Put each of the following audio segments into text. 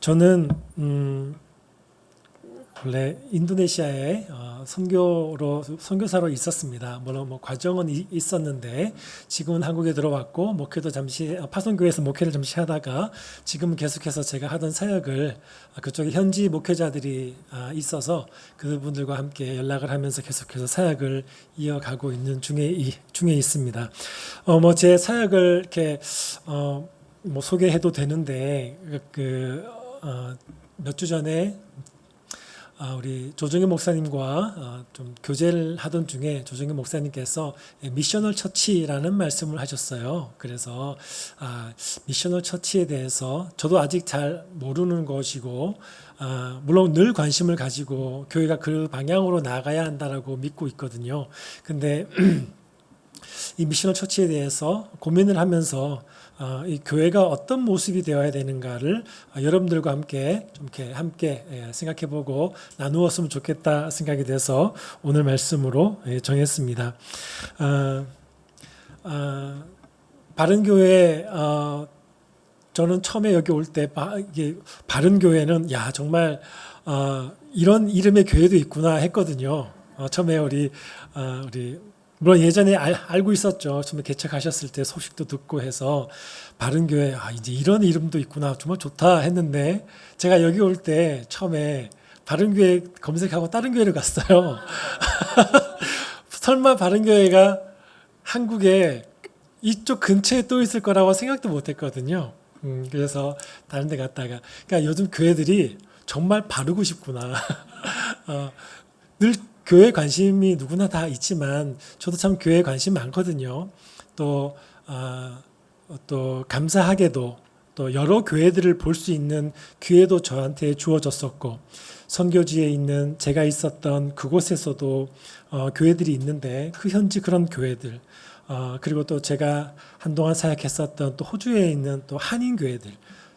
저는 원래 인도네시아에 선교사로 있었습니다. 물론 뭐 과정은 있었는데 지금은 한국에 들어왔고 목회도 잠시 파송교회에서 목회를 잠시 하다가 지금은 계속해서 제가 하던 사역을 그쪽에 현지 목회자들이 있어서 그분들과 함께 연락을 하면서 계속해서 사역을 이어가고 있는 중에 있습니다. 뭐 제 사역을 이렇게 뭐 소개해도 되는데 몇 주 전에 우리 조정현 목사님과 좀 교제를 하던 중에 조정현 목사님께서 미셔널 처치라는 말씀을 하셨어요. 그래서 미셔널 처치에 대해서 저도 아직 잘 모르는 것이고 물론 늘 관심을 가지고 교회가 그 방향으로 나아가야 한다라고 믿고 있거든요. 근데 이 미셔널 처치에 대해서 고민을 하면서 이 교회가 어떤 모습이 되어야 되는가를 여러분들과 함께 좀 이렇게 함께 생각해보고 나누었으면 좋겠다 생각이 돼서 오늘 말씀으로 정했습니다. 바른교회 저는 처음에 여기 올 때 바른교회는 야 정말 이런 이름의 교회도 있구나 했거든요. 처음에 우리 물론 예전에 알고 있었죠. 처음에 개척하셨을 때 소식도 듣고 해서 바른교회 이제 이런 이름도 있구나 정말 좋다 했는데 제가 여기 올 때 처음에 바른교회 검색하고 다른 교회를 갔어요. 설마 바른교회가 한국에 이쪽 근처에 또 있을 거라고 생각도 못 했거든요. 그래서 다른 데 갔다가 그러니까 요즘 교회들이 정말 바르고 싶구나. 늘 교회 관심이 누구나 다 있지만 저도 참 교회에 관심 많거든요. 또 감사하게도 또 여러 교회들을 볼 수 있는 기회도 저한테 주어졌었고 선교지에 있는 제가 있었던 그곳에서도 교회들이 있는데 그 현지 그런 교회들 그리고 또 제가 한동안 사역했었던 또 호주에 있는 또 한인 교회들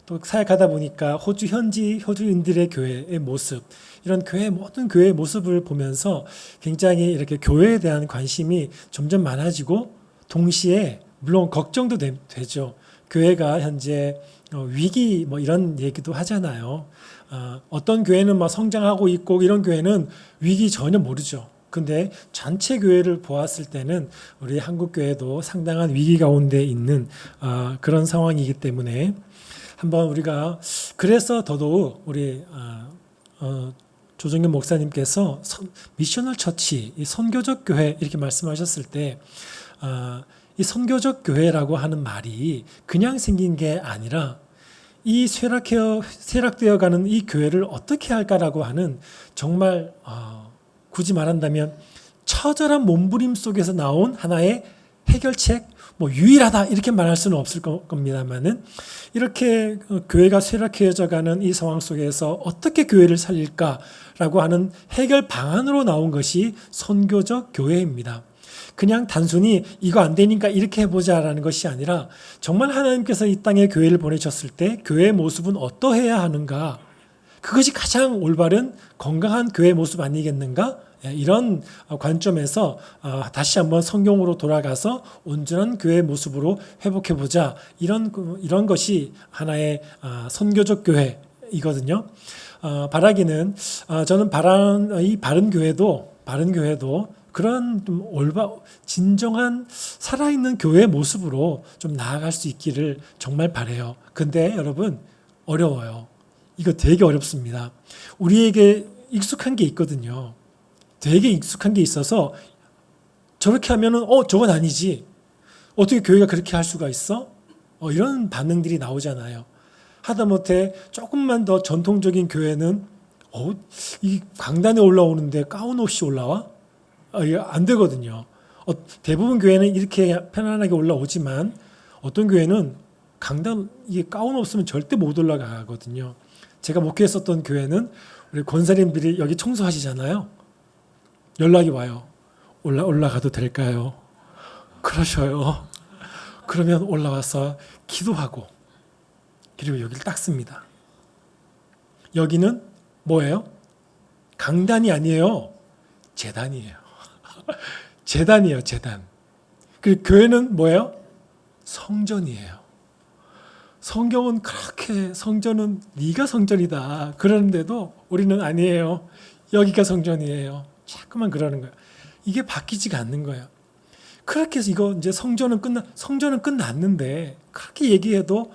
또 사역하다 보니까 호주인들의 교회의 모습 이런 모든 교회의 모습을 보면서 굉장히 이렇게 교회에 대한 관심이 점점 많아지고 동시에 물론 걱정도 되죠. 교회가 현재 위기 뭐 이런 얘기도 하잖아요. 어떤 교회는 막 성장하고 있고 이런 교회는 위기 전혀 모르죠. 근데 전체 교회를 보았을 때는 우리 한국 교회도 상당한 위기 가운데 있는 그런 상황이기 때문에 한번 우리가 그래서 더더욱 우리 조정현 목사님께서 미셔널 처치, 이 선교적 교회 이렇게 말씀하셨을 때 이 선교적 교회라고 하는 말이 그냥 생긴 게 아니라 이 쇠락되어 가는 이 교회를 어떻게 할까라고 하는 정말 굳이 말한다면 처절한 몸부림 속에서 나온 하나의 해결책, 뭐 유일하다 이렇게 말할 수는 없을 겁니다만은 이렇게 교회가 쇠락해져 가는 이 상황 속에서 어떻게 교회를 살릴까라고 하는 해결 방안으로 나온 것이 선교적 교회입니다. 그냥 단순히 이거 안 되니까 이렇게 해보자라는 것이 아니라 정말 하나님께서 이 땅에 교회를 보내셨을 때 교회의 모습은 어떠해야 하는가 그것이 가장 올바른 건강한 교회의 모습 아니겠는가? 이런 관점에서 다시 한번 성경으로 돌아가서 온전한 교회의 모습으로 회복해보자. 이런 것이 하나의 선교적 교회이거든요. 바라기는 저는 이 바른 교회도 그런 좀 진정한 살아있는 교회의 모습으로 좀 나아갈 수 있기를 정말 바라요. 근데 여러분 어려워요. 이거 되게 어렵습니다. 우리에게 익숙한 게 있거든요. 되게 익숙한 게 있어서 저렇게 하면은 저건 아니지. 어떻게 교회가 그렇게 할 수가 있어? 이런 반응들이 나오잖아요. 하다못해 조금만 더 전통적인 교회는 이 강단에 올라오는데 가운 없이 올라와? 이거 안 되거든요. 대부분 교회는 이렇게 편안하게 올라오지만 어떤 교회는 이게 가운 없으면 절대 못 올라가거든요. 제가 목회했었던 교회는 우리 권사님들이 여기 청소하시잖아요. 연락이 와요. 올라가도 될까요? 그러셔요. 그러면 올라와서 기도하고 그리고 여기를 닦습니다. 여기는 뭐예요? 강단이 아니에요. 제단이에요. 제단. 그리고 교회는 뭐예요? 성전이에요. 성경은 그렇게 성전은 네가 성전이다 그러는데도 우리는 아니에요. 여기가 성전이에요. 자꾸만 그러는 거예요. 이게 바뀌지가 않는 거예요. 그렇게 해서 이거 이제 성전은 끝났는데 그렇게 얘기해도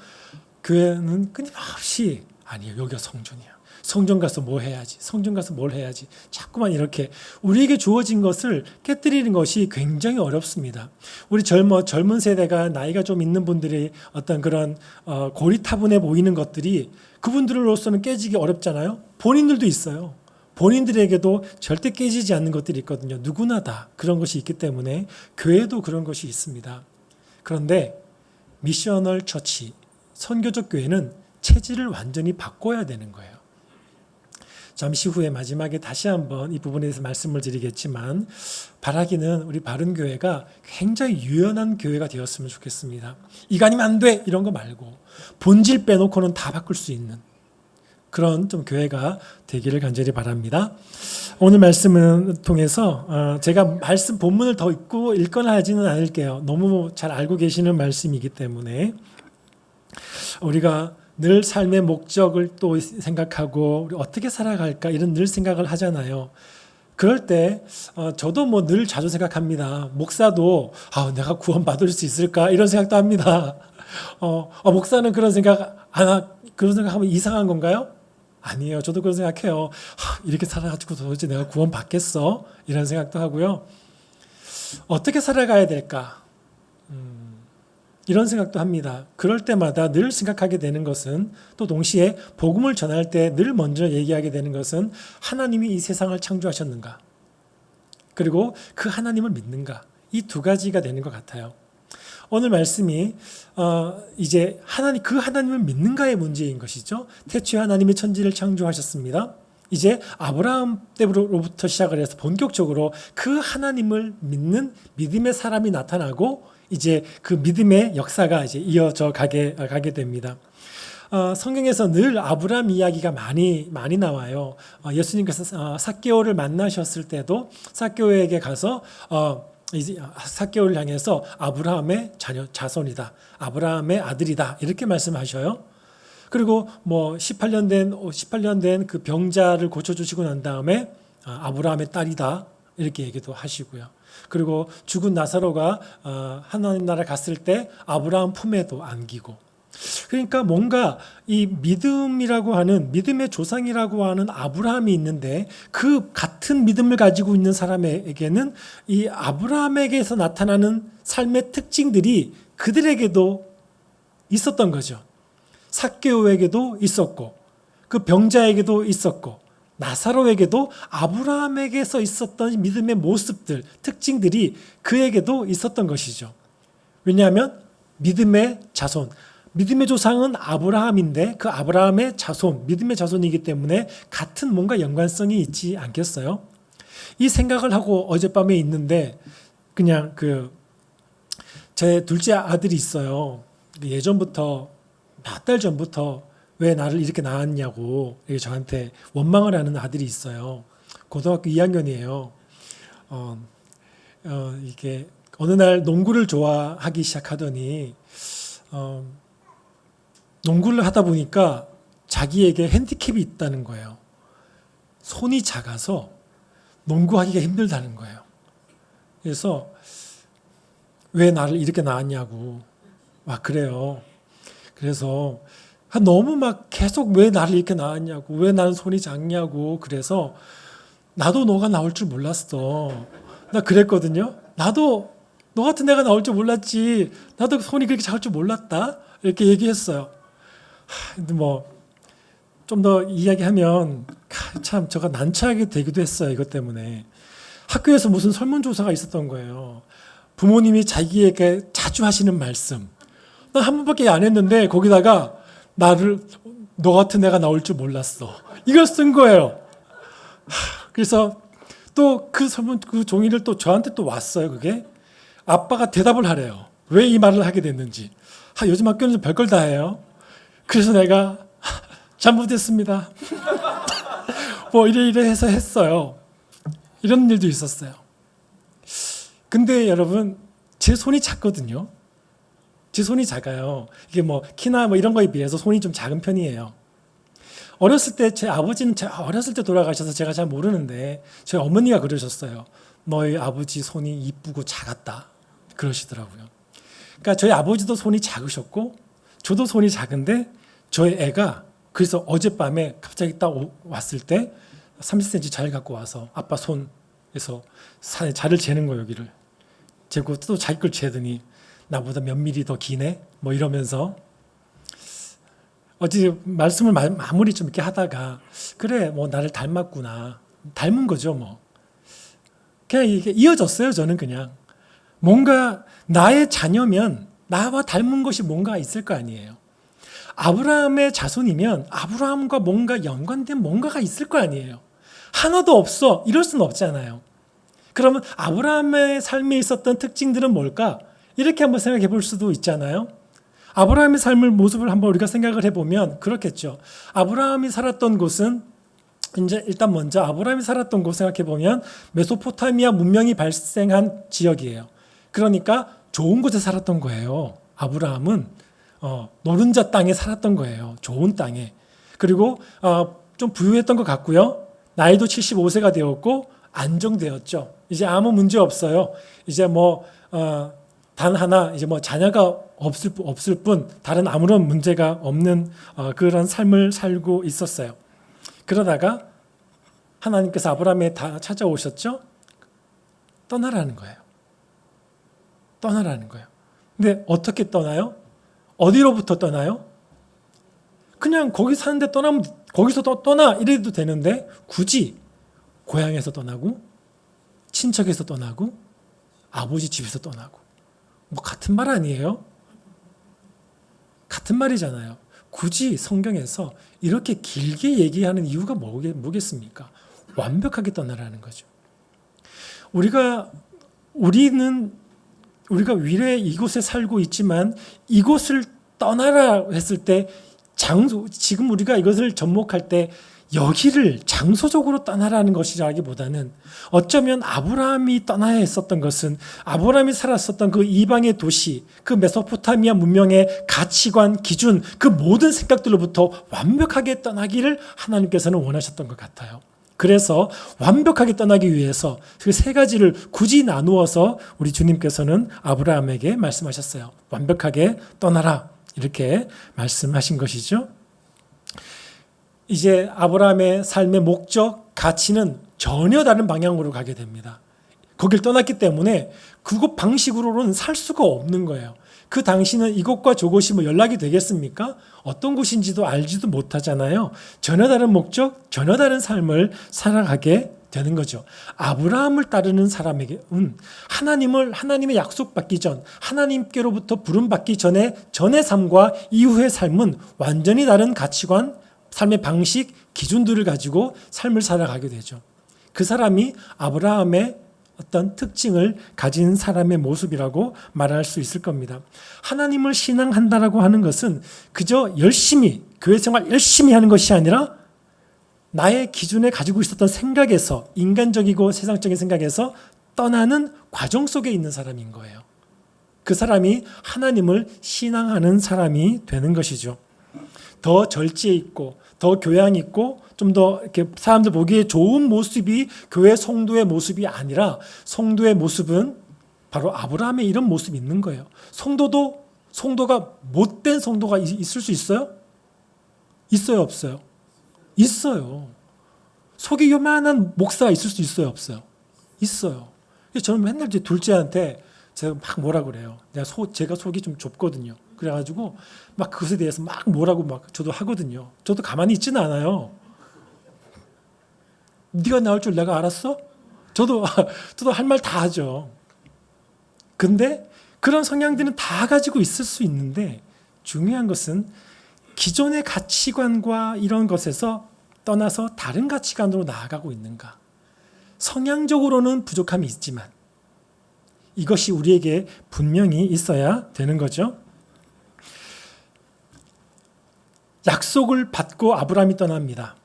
교회는 끊임없이 아니에요. 여기가 성전이야. 성전 가서 뭐 해야지. 성전 가서 뭘 해야지. 자꾸만 이렇게 우리에게 주어진 것을 깨뜨리는 것이 굉장히 어렵습니다. 우리 젊은 세대가 나이가 좀 있는 분들이 어떤 그런 고리타분해 보이는 것들이 그분들로서는 깨지기 어렵잖아요. 본인들도 있어요. 본인들에게도 절대 깨지지 않는 것들이 있거든요. 누구나 다 그런 것이 있기 때문에 교회도 그런 것이 있습니다. 그런데 미셔널 처치, 선교적 교회는 체질을 완전히 바꿔야 되는 거예요. 잠시 후에 마지막에 다시 한번 이 부분에 대해서 말씀을 드리겠지만 바라기는 우리 바른교회가 굉장히 유연한 교회가 되었으면 좋겠습니다. 이거 아니면 안 돼! 이런 거 말고 본질 빼놓고는 다 바꿀 수 있는 그런 좀 교회가 되기를 간절히 바랍니다. 오늘 말씀을 통해서 제가 말씀 본문을 더 읽거나 하지는 않을게요. 너무 잘 알고 계시는 말씀이기 때문에 우리가 늘 삶의 목적을 또 생각하고 우리 어떻게 살아갈까 이런 늘 생각을 하잖아요. 그럴 때 저도 뭐 늘 자주 생각합니다. 목사도 내가 구원받을 수 있을까 이런 생각도 합니다. 목사는 그런 그런 생각하면 이상한 건가요? 아니에요. 저도 그런 생각해요. 이렇게 살아가지고 도대체 내가 구원받겠어? 이런 생각도 하고요. 어떻게 살아가야 될까? 이런 생각도 합니다. 그럴 때마다 늘 생각하게 되는 것은 또 동시에 복음을 전할 때 늘 먼저 얘기하게 되는 것은 하나님이 이 세상을 창조하셨는가? 그리고 그 하나님을 믿는가? 이 두 가지가 되는 것 같아요. 오늘 말씀이 이제 그 하나님을 믿는가의 문제인 것이죠. 태초에 하나님이 천지를 창조하셨습니다. 이제 아브라함 때로부터 시작을 해서 본격적으로 그 하나님을 믿는 믿음의 사람이 나타나고 이제 그 믿음의 역사가 이제 이어져 가게 됩니다. 성경에서 늘 아브라함 이야기가 많이 나와요. 예수님께서 삭개오를 만나셨을 때도 삭개오에게 가서 이제 삭개오를 향해서 아브라함의 자손이다, 아브라함의 아들이다 이렇게 말씀하셔요. 그리고 뭐 18년 된 그 병자를 고쳐주시고 난 다음에 아브라함의 딸이다 이렇게 얘기도 하시고요. 그리고 죽은 나사로가 하나님 나라 갔을 때 아브라함 품에도 안기고, 그러니까 뭔가 이 믿음이라고 하는 믿음의 조상이라고 하는 아브라함이 있는데 그 같은 믿음을 가지고 있는 사람에게는 이 아브라함에게서 나타나는 삶의 특징들이 그들에게도 있었던 거죠. 삭개오에게도 있었고 그 병자에게도 있었고 나사로에게도 아브라함에게서 있었던 믿음의 모습들, 특징들이 그에게도 있었던 것이죠. 왜냐하면 믿음의 자손, 믿음의 조상은 아브라함인데 그 아브라함의 자손, 믿음의 자손이기 때문에 같은 뭔가 연관성이 있지 않겠어요? 이 생각을 하고 어젯밤에 있는데 그냥 제 둘째 아들이 있어요. 예전부터 몇 달 전부터 왜 나를 이렇게 낳았냐고 저한테 원망을 하는 아들이 있어요. 고등학교 2학년이에요. 이게 어느 날 농구를 좋아하기 시작하더니 농구를 하다 보니까 자기에게 핸디캡이 있다는 거예요. 손이 작아서 농구하기가 힘들다는 거예요. 그래서 왜 나를 이렇게 낳았냐고 막 그래요. 그래서 너무 막 계속 왜 나를 이렇게 낳았냐고, 왜 나는 손이 작냐고, 그래서 나도 너가 나올 줄 몰랐어. 나 그랬거든요. 나도 너 같은 애가 나올 줄 몰랐지. 나도 손이 그렇게 작을 줄 몰랐다. 이렇게 얘기했어요. 근데 뭐 좀 더 이야기하면 참 제가 난처하게 되기도 했어요. 이것 때문에. 학교에서 무슨 설문조사가 있었던 거예요. 부모님이 자기에게 자주 하시는 말씀. 난 한 번밖에 안 했는데 거기다가 너 같은 애가 나올 줄 몰랐어. 이걸 쓴 거예요. 그래서 또 그 종이를 또 저한테 또 왔어요. 그게 아빠가 대답을 하래요. 왜 이 말을 하게 됐는지. 요즘 학교는 별걸 다 해요. 그래서 내가 잘못했습니다. 뭐 이래 해서 했어요. 이런 일도 있었어요. 근데 여러분 제 손이 작거든요. 제 손이 작아요. 이게 뭐 키나 뭐 이런 거에 비해서 손이 좀 작은 편이에요. 어렸을 때 제 아버지는 어렸을 때 돌아가셔서 제가 잘 모르는데 저희 어머니가 그러셨어요. 너희 아버지 손이 이쁘고 작았다. 그러시더라고요. 그러니까 저희 아버지도 손이 작으셨고 저도 손이 작은데 저희 애가 그래서 어젯밤에 갑자기 딱 왔을 때 30cm 잘 갖고 와서 아빠 손에서 자를 재는 거예요, 여기를. 재고 또 자기 걸 재더니 나보다 몇 미리 더 기네? 뭐 이러면서 어제 말씀을 마무리 좀 이렇게 하다가 그래 뭐 나를 닮았구나. 닮은 거죠 뭐. 그냥 이게 이어졌어요. 저는 그냥 뭔가 나의 자녀면 나와 닮은 것이 뭔가 있을 거 아니에요. 아브라함의 자손이면 아브라함과 뭔가 연관된 뭔가가 있을 거 아니에요. 하나도 없어 이럴 수는 없잖아요. 그러면 아브라함의 삶에 있었던 특징들은 뭘까? 이렇게 한번 생각해 볼 수도 있잖아요. 아브라함의 삶을 모습을 한번 우리가 생각을 해보면 그렇겠죠. 아브라함이 살았던 곳은 이제 일단 먼저 아브라함이 살았던 곳 생각해 보면 메소포타미아 문명이 발생한 지역이에요. 그러니까 좋은 곳에 살았던 거예요. 아브라함은 노른자 땅에 살았던 거예요. 좋은 땅에. 그리고 좀 부유했던 것 같고요. 나이도 75세가 되었고 안정되었죠. 이제 아무 문제 없어요. 이제 뭐 단 하나 이제 뭐 자녀가 없을 뿐 다른 아무런 문제가 없는 그런 삶을 살고 있었어요. 그러다가 하나님께서 아브라함에 다 찾아오셨죠. 떠나라는 거예요. 떠나라는 거예요. 근데 어떻게 떠나요? 어디로부터 떠나요? 그냥 거기 사는데 떠나면 거기서 떠나 이래도 되는데 굳이 고향에서 떠나고 친척에서 떠나고 아버지 집에서 떠나고 뭐 같은 말 아니에요? 같은 말이잖아요. 굳이 성경에서 이렇게 길게 얘기하는 이유가 뭐겠습니까? 완벽하게 떠나라는 거죠. 우리가 위례 이곳에 살고 있지만 이곳을 떠나라 했을 때 지금 우리가 이것을 접목할 때 여기를 장소적으로 떠나라는 것이라기보다는 어쩌면 아브라함이 떠나야 했었던 것은 아브라함이 살았었던 그 이방의 도시, 그 메소포타미아 문명의 가치관, 기준, 그 모든 생각들로부터 완벽하게 떠나기를 하나님께서는 원하셨던 것 같아요. 그래서 완벽하게 떠나기 위해서 그 세 가지를 굳이 나누어서 우리 주님께서는 아브라함에게 말씀하셨어요. 완벽하게 떠나라. 이렇게 말씀하신 것이죠. 이제 아브라함의 삶의 목적, 가치는 전혀 다른 방향으로 가게 됩니다. 거길 떠났기 때문에 그곳 방식으로는 살 수가 없는 거예요. 그 당시는 이곳과 저곳이 뭐 연락이 되겠습니까? 어떤 곳인지도 알지도 못하잖아요. 전혀 다른 목적, 전혀 다른 삶을 살아가게 되는 거죠. 아브라함을 따르는 사람에게는 하나님의 약속받기 전, 하나님께로부터 부름받기 전의 삶과 이후의 삶은 완전히 다른 가치관, 삶의 방식, 기준들을 가지고 삶을 살아가게 되죠. 그 사람이 아브라함의 어떤 특징을 가진 사람의 모습이라고 말할 수 있을 겁니다. 하나님을 신앙한다라고 하는 것은 그저 열심히, 교회 생활 열심히 하는 것이 아니라 나의 기준에 가지고 있었던 생각에서, 인간적이고 세상적인 생각에서 떠나는 과정 속에 있는 사람인 거예요. 그 사람이 하나님을 신앙하는 사람이 되는 것이죠. 더 절제해 있고 더 교양 있고 좀 더 이렇게 사람들 보기에 좋은 모습이 교회 성도의 모습이 아니라 성도의 모습은 바로 아브라함의 이런 모습이 있는 거예요. 성도가 못된 성도가 있을 수 있어요? 있어요, 없어요? 있어요. 속이 요만한 목사가 있을 수 있어요, 없어요? 있어요. 저는 맨날 제 둘째한테 제가 막 뭐라 그래요. 제가 속이 좀 좁거든요. 그래가지고 막 그것에 대해서 막 뭐라고 막 저도 하거든요. 저도 가만히 있지는 않아요. 네가 나올 줄 내가 알았어? 저도 할 말 다 하죠. 근데 그런 성향들은 다 가지고 있을 수 있는데 중요한 것은 기존의 가치관과 이런 것에서 떠나서 다른 가치관으로 나아가고 있는가. 성향적으로는 부족함이 있지만 이것이 우리에게 분명히 있어야 되는 거죠. 약속을 받고 아브라함이 떠납니다.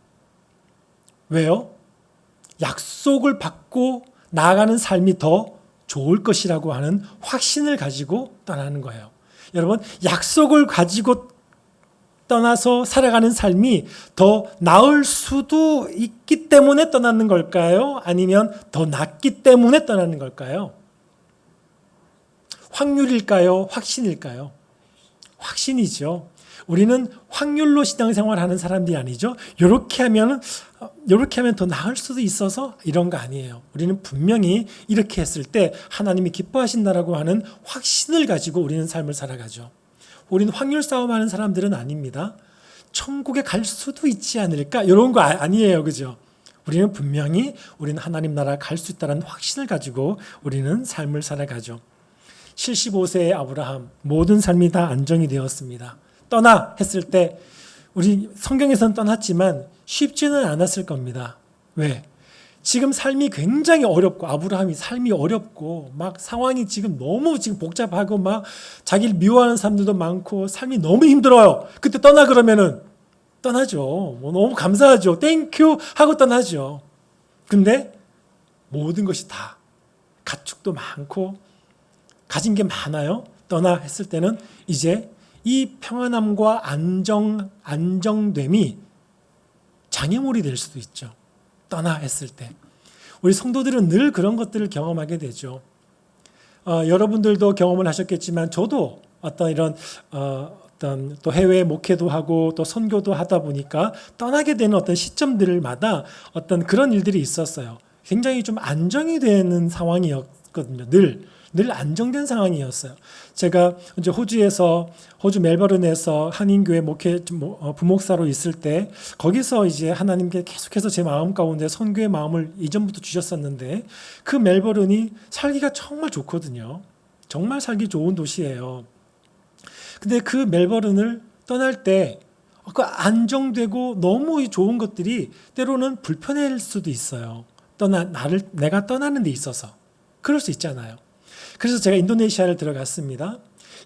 왜요? 약속을 받고 나아가는 삶이 더 좋을 것이라고 하는 확신을 가지고 떠나는 거예요. 여러분, 약속을 가지고 떠나서 살아가는 삶이 더 나을 수도 있기 때문에 떠나는 걸까요? 아니면 더 낫기 때문에 떠나는 걸까요? 확률일까요? 확신일까요? 확신이죠. 우리는 확률로 신앙생활하는 사람들이 아니죠. 이렇게 하면 더 나을 수도 있어서 이런 거 아니에요. 우리는 분명히 이렇게 했을 때 하나님이 기뻐하신다라고 하는 확신을 가지고 우리는 삶을 살아가죠. 우리는 확률 싸움하는 사람들은 아닙니다. 천국에 갈 수도 있지 않을까? 이런 거 아니에요. 그죠? 우리는 분명히 우리는 하나님 나라 갈 수 있다는 확신을 가지고 우리는 삶을 살아가죠. 75세의 아브라함, 모든 삶이 다 안정이 되었습니다. 떠나 했을 때 우리 성경에서는 떠났지만 쉽지는 않았을 겁니다. 왜? 지금 삶이 굉장히 어렵고, 아브라함이 삶이 어렵고 막 상황이 지금 너무 지금 복잡하고 막 자기를 미워하는 사람들도 많고 삶이 너무 힘들어요. 그때 떠나 그러면은 떠나죠. 너무 감사하죠. 땡큐 하고 떠나죠. 근데 모든 것이 다 가축도 많고 가진 게 많아요. 떠나 했을 때는 이제 이 평안함과 안정됨이 장애물이 될 수도 있죠. 떠나 했을 때. 우리 성도들은 늘 그런 것들을 경험하게 되죠. 여러분들도 경험을 하셨겠지만 저도 어떤 또 해외 목회도 하고 또 선교도 하다 보니까 떠나게 되는 어떤 시점들마다 어떤 그런 일들이 있었어요. 굉장히 좀 안정이 되는 상황이었거든요. 늘 안정된 상황이었어요. 제가 이제 호주 멜버른에서 한인교회 부목사로 있을 때 거기서 이제 하나님께 계속해서 제 마음 가운데 선교의 마음을 이전부터 주셨었는데 그 멜버른이 살기가 정말 좋거든요. 정말 살기 좋은 도시예요. 근데 그 멜버른을 떠날 때 그 안정되고 너무 좋은 것들이 때로는 불편할 수도 있어요. 내가 떠나는 데 있어서. 그럴 수 있잖아요. 그래서 제가 인도네시아를 들어갔습니다.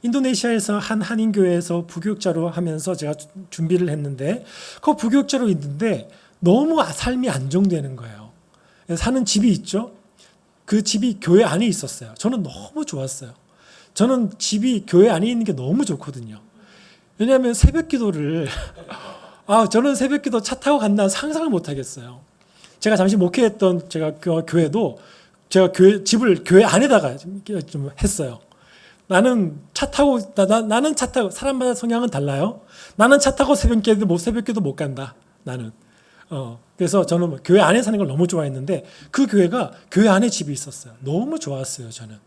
인도네시아에서 한 한인교회에서 부교육자로 하면서 제가 준비를 했는데 그 부교육자로 있는데 너무 삶이 안정되는 거예요. 사는 집이 있죠. 그 집이 교회 안에 있었어요. 저는 너무 좋았어요. 저는 집이 교회 안에 있는 게 너무 좋거든요. 왜냐하면 새벽 기도를 저는 새벽 기도 차 타고 간다는 상상을 못 하겠어요. 제가 잠시 목회했던 제가 교회도 제가 집을 교회 안에다가 좀 했어요. 나는 차 타고 사람마다 성향은 달라요. 나는 차 타고 새벽기도 못 간다. 나는. 그래서 저는 교회 안에 사는 걸 너무 좋아했는데 그 교회가 교회 안에 집이 있었어요. 너무 좋았어요, 저는.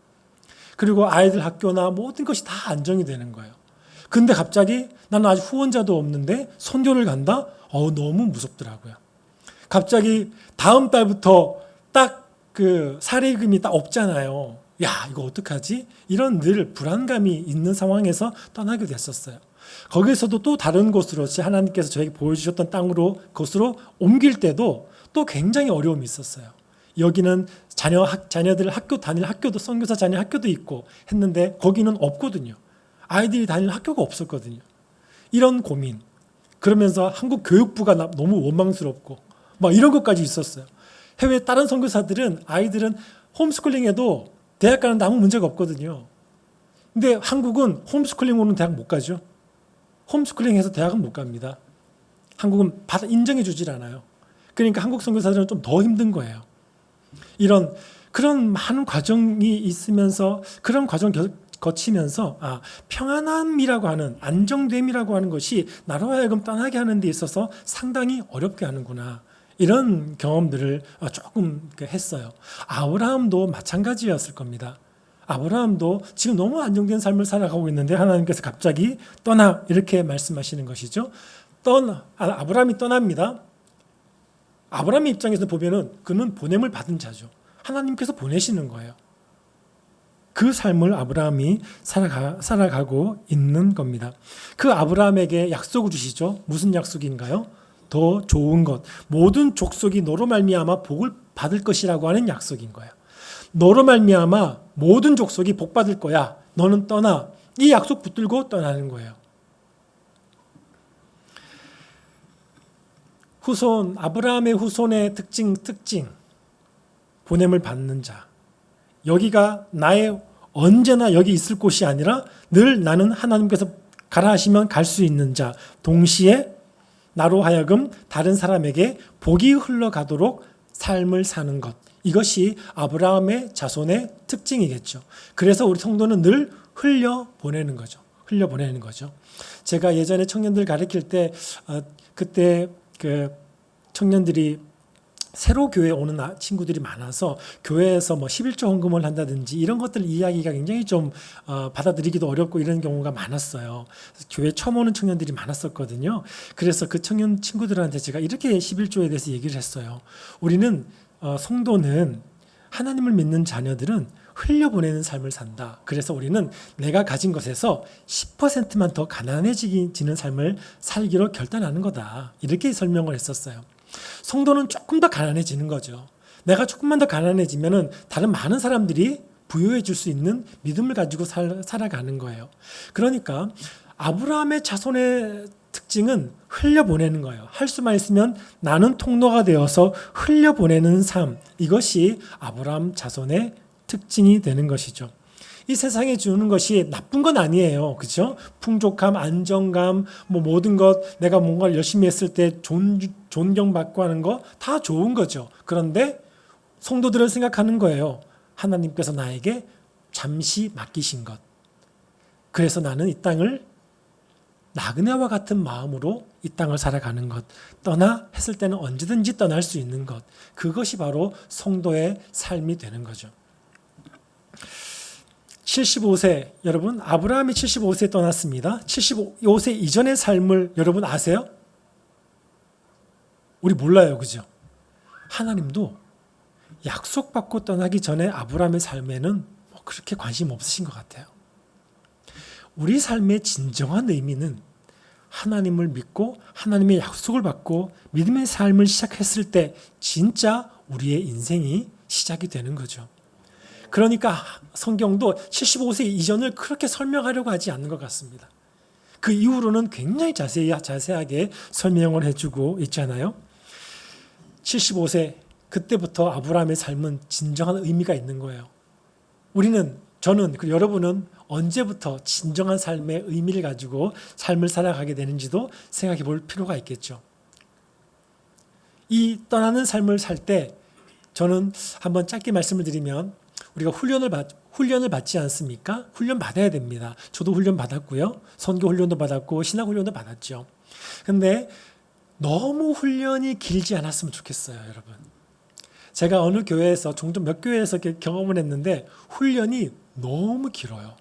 그리고 아이들 학교나 모든 것이 다 안정이 되는 거예요. 근데 갑자기 나는 아직 후원자도 없는데 선교를 간다? 너무 무섭더라고요. 갑자기 다음 달부터 딱 그 사례금이 딱 없잖아요. 야, 이거 어떡하지? 이런 늘 불안감이 있는 상황에서 떠나게 됐었어요. 거기서도 또 다른 곳으로 하나님께서 저에게 보여주셨던 곳으로 옮길 때도 또 굉장히 어려움이 있었어요. 여기는 자녀들 다닐 학교도 선교사 자녀 학교도 있고 했는데 거기는 없거든요. 아이들이 다닐 학교가 없었거든요. 이런 고민. 그러면서 한국 교육부가 너무 원망스럽고 막 이런 것까지 있었어요. 해외 다른 선교사들은 아이들은 홈스쿨링해도 대학 가는데 아무 문제가 없거든요. 근데 한국은 홈스쿨링으로는 대학 못 가죠. 홈스쿨링해서 대학은 못 갑니다. 한국은 인정해 주질 않아요. 그러니까 한국 선교사들은 좀 더 힘든 거예요. 그런 많은 과정이 있으면서 그런 과정 거치면서 평안함이라고 하는 안정됨이라고 하는 것이 나로 하여금 떠나게 하는 데 있어서 상당히 어렵게 하는구나. 이런 경험들을 조금 했어요. 아브라함도 마찬가지였을 겁니다. 아브라함도 지금 너무 안정된 삶을 살아가고 있는데 하나님께서 갑자기 떠나 이렇게 말씀하시는 것이죠. 아브라함이 떠납니다. 아브라함의 입장에서 보면은 그는 보냄을 받은 자죠. 하나님께서 보내시는 거예요. 그 삶을 아브라함이 살아가고 있는 겁니다. 그 아브라함에게 약속을 주시죠. 무슨 약속인가요? 더 좋은 것, 모든 족속이 너로 말미암아 복을 받을 것이라고 하는 약속인 거예요. 너로 말미암아 모든 족속이 복 받을 거야. 너는 떠나. 이 약속 붙들고 떠나는 거예요. 아브라함의 후손의 특징, 보냄을 받는 자. 여기가 나의 언제나 여기 있을 곳이 아니라 늘 나는 하나님께서 가라 하시면 갈 수 있는 자, 동시에 나로 하여금 다른 사람에게 복이 흘러가도록 삶을 사는 것. 이것이 아브라함의 자손의 특징이겠죠. 그래서 우리 성도는 늘 흘려보내는 거죠. 흘려보내는 거죠. 제가 예전에 청년들 가르칠 때 그때 그 청년들이 새로 교회에 오는 친구들이 많아서 교회에서 뭐 11조 헌금을 한다든지 이런 것들 이야기가 굉장히 좀 받아들이기도 어렵고 이런 경우가 많았어요. 교회 처음 오는 청년들이 많았었거든요. 그래서 그 청년 친구들한테 제가 이렇게 11조에 대해서 얘기를 했어요. 우리는 성도는 하나님을 믿는 자녀들은 흘려보내는 삶을 산다. 그래서 우리는 내가 가진 것에서 10%만 더 가난해지는 삶을 살기로 결단하는 거다. 이렇게 설명을 했었어요. 성도는 조금 더 가난해지는 거죠. 내가 조금만 더 가난해지면은 다른 많은 사람들이 부유해질 수 있는 믿음을 가지고 살아가는 거예요. 그러니까 아브라함의 자손의 특징은 흘려보내는 거예요. 할 수만 있으면 나는 통로가 되어서 흘려보내는 삶. 이것이 아브라함 자손의 특징이 되는 것이죠. 이 세상에 주는 것이 나쁜 건 아니에요. 그렇죠? 풍족함, 안정감, 뭐 모든 것, 내가 뭔가를 열심히 했을 때 존경받고 하는 거 다 좋은 거죠. 그런데 성도들은 생각하는 거예요. 하나님께서 나에게 잠시 맡기신 것. 그래서 나는 이 땅을 나그네와 같은 마음으로 이 땅을 살아가는 것. 떠나 했을 때는 언제든지 떠날 수 있는 것. 그것이 바로 성도의 삶이 되는 거죠. 75세, 여러분, 아브라함이 75세에 떠났습니다. 75세 이전의 삶을 여러분 아세요? 우리 몰라요, 그죠? 하나님도 약속받고 떠나기 전에 아브라함의 삶에는 뭐 그렇게 관심 없으신 것 같아요. 우리 삶의 진정한 의미는 하나님을 믿고 하나님의 약속을 받고 믿음의 삶을 시작했을 때 진짜 우리의 인생이 시작이 되는 거죠. 그러니까 성경도 75세 이전을 그렇게 설명하려고 하지 않는 것 같습니다. 그 이후로는 굉장히 자세하게 설명을 해주고 있잖아요. 75세 그때부터 아브라함의 삶은 진정한 의미가 있는 거예요. 저는 그리고 여러분은 언제부터 진정한 삶의 의미를 가지고 삶을 살아가게 되는지도 생각해 볼 필요가 있겠죠. 이 떠나는 삶을 살 때 저는 한번 짧게 말씀을 드리면 우리가 훈련을 받지 않습니까? 훈련 받아야 됩니다. 저도 훈련 받았고요. 선교 훈련도 받았고 신학 훈련도 받았죠. 근데 너무 훈련이 길지 않았으면 좋겠어요, 여러분. 제가 어느 교회에서 종종 몇 교회에서 이렇게 경험을 했는데 훈련이 너무 길어요.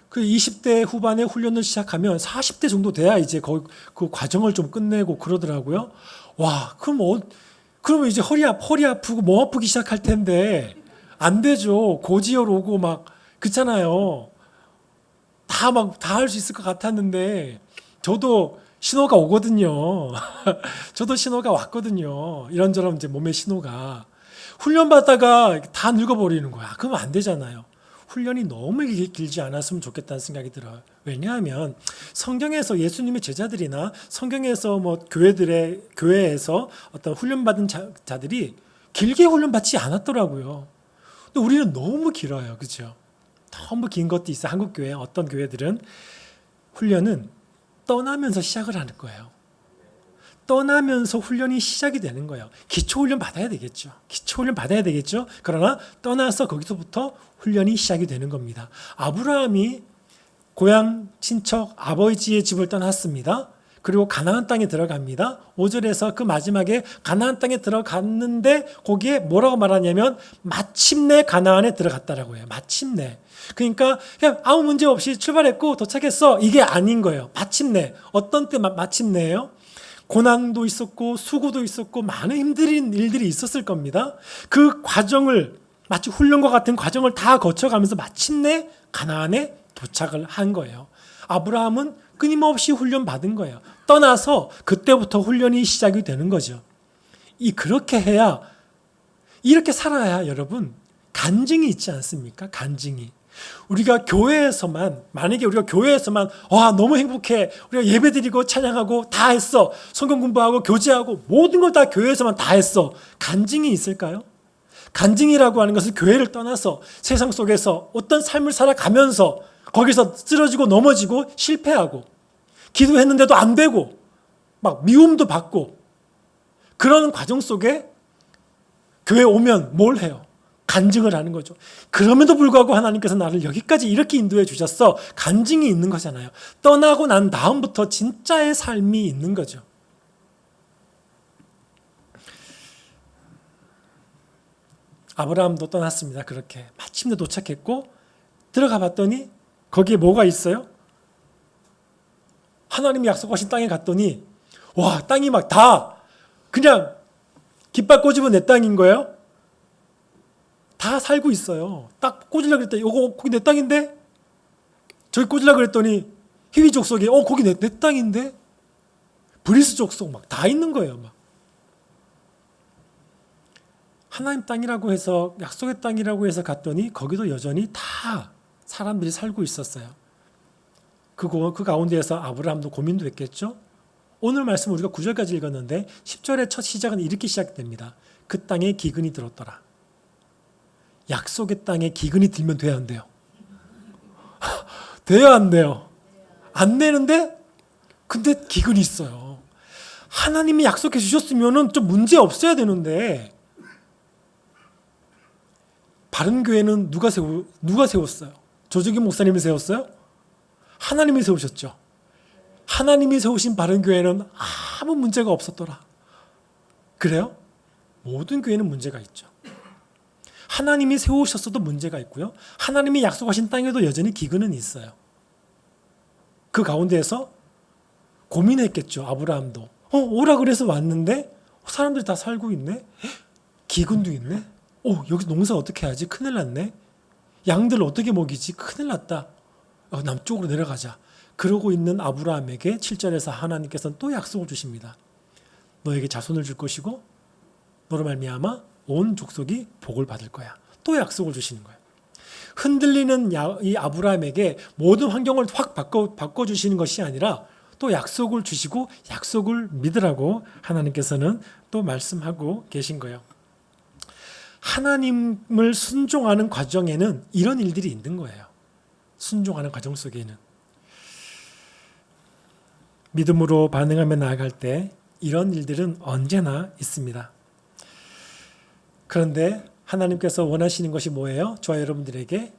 그 20대 후반에 훈련을 시작하면 40대 정도 돼야 이제 그 과정을 좀 끝내고 그러더라고요. 와, 그러면 이제 허리 아프고 몸 아프기 시작할 텐데 안 되죠. 고지혈 오고 막 그렇잖아요. 다 할 수 있을 것 같았는데 저도 신호가 오거든요. 저도 신호가 왔거든요. 이런저런 이제 몸의 신호가. 훈련 받다가 다 늙어버리는 거야. 그러면 안 되잖아요. 훈련이 너무 길지 않았으면 좋겠다는 생각이 들어요. 왜냐하면 성경에서 예수님의 제자들이나 성경에서 뭐 교회에서 어떤 훈련받은 자들이 길게 훈련받지 않았더라고요. 근데 우리는 너무 길어요. 그죠? 너무 긴 것도 있어요. 한국 교회, 어떤 교회들은 훈련은 떠나면서 시작을 하는 거예요. 떠나면서 훈련이 시작이 되는 거예요. 기초훈련 받아야 되겠죠. 기초훈련 받아야 되겠죠. 그러나 떠나서 거기서부터 훈련이 시작이 되는 겁니다. 아브라함이 고향 친척 아버지의 집을 떠났습니다. 그리고 가나안 땅에 들어갑니다. 5절에서 그 마지막에 가나안 땅에 들어갔는데 거기에 뭐라고 말하냐면 마침내 가나안에 들어갔다라고 해요. 마침내. 그러니까 그냥 아무 문제 없이 출발했고 도착했어. 이게 아닌 거예요. 마침내. 어떤 때 마침내예요? 고난도 있었고 수고도 있었고 많은 힘든 일들이 있었을 겁니다. 그 과정을 마치 훈련과 같은 과정을 다 거쳐가면서 마침내 가나안에 도착을 한 거예요. 아브라함은 끊임없이 훈련 받은 거예요. 떠나서 그때부터 훈련이 시작이 되는 거죠. 그렇게 해야 이렇게 살아야 여러분 간증이 있지 않습니까? 간증이. 만약에 우리가 교회에서만 너무 행복해. 우리가 예배드리고 찬양하고 다 했어. 성경 공부하고 교제하고 모든 걸 다 교회에서만 다 했어. 간증이 있을까요? 간증이라고 하는 것은 교회를 떠나서 세상 속에서 어떤 삶을 살아가면서 거기서 쓰러지고 넘어지고 실패하고 기도했는데도 안 되고 막 미움도 받고 그런 과정 속에 교회 오면 뭘 해요? 간증을 하는 거죠. 그럼에도 불구하고 하나님께서 나를 여기까지 이렇게 인도해 주셨어. 간증이 있는 거잖아요. 떠나고 난 다음부터 진짜의 삶이 있는 거죠. 아브라함도 떠났습니다. 그렇게 마침내 도착했고 들어가 봤더니 거기에 뭐가 있어요? 하나님이 약속하신 땅에 갔더니 와, 땅이 막 다 그냥 깃발 꽂으면 내 땅인 거예요. 다 살고 있어요. 딱 꽂으려고 그랬더니 요거 거기 내 땅인데? 저기 꽂으려고 그랬더니 히위 족속이 거기 내 땅인데? 브리스 족속 막 다 있는 거예요. 막. 하나님 땅이라고 해서 약속의 땅이라고 해서 갔더니 거기도 여전히 다 사람들이 살고 있었어요. 그 가운데에서 아브라함도 고민도 했겠죠. 오늘 말씀 우리가 9절까지 읽었는데 10절의 첫 시작은 이렇게 시작됩니다. 그 땅에 기근이 들었더라. 약속의 땅에 기근이 들면 돼야 안 돼요? 돼야 안 돼요? 안 되는데 근데 기근이 있어요. 하나님이 약속해 주셨으면 좀 문제 없어야 되는데 바른교회는 누가 세웠어요? 조정기 목사님이 세웠어요? 하나님이 세우셨죠. 하나님이 세우신 바른교회는 아무 문제가 없었더라. 그래요? 모든 교회는 문제가 있죠. 하나님이 세우셨어도 문제가 있고요. 하나님이 약속하신 땅에도 여전히 기근은 있어요. 그 가운데에서 고민했겠죠. 아브라함도. 오라 그래서 왔는데 사람들이 다 살고 있네. 기근도 있네. 여기서 농사 어떻게 하지? 큰일 났네. 양들 어떻게 먹이지? 큰일 났다. 남쪽으로 내려가자. 그러고 있는 아브라함에게 7절에서 하나님께서는 또 약속을 주십니다. 너에게 자손을 줄 것이고 너로 말미암아 온 족속이 복을 받을 거야. 또 약속을 주시는 거예요. 흔들리는 이 아브라함에게 모든 환경을 확 바꿔주시는 것이 아니라 또 약속을 주시고 약속을 믿으라고 하나님께서는 또 말씀하고 계신 거예요. 하나님을 순종하는 과정에는 이런 일들이 있는 거예요. 순종하는 과정 속에는. 믿음으로 반응하며 나아갈 때 이런 일들은 언제나 있습니다. 그런데 하나님께서 원하시는 것이 뭐예요? 저와 여러분들에게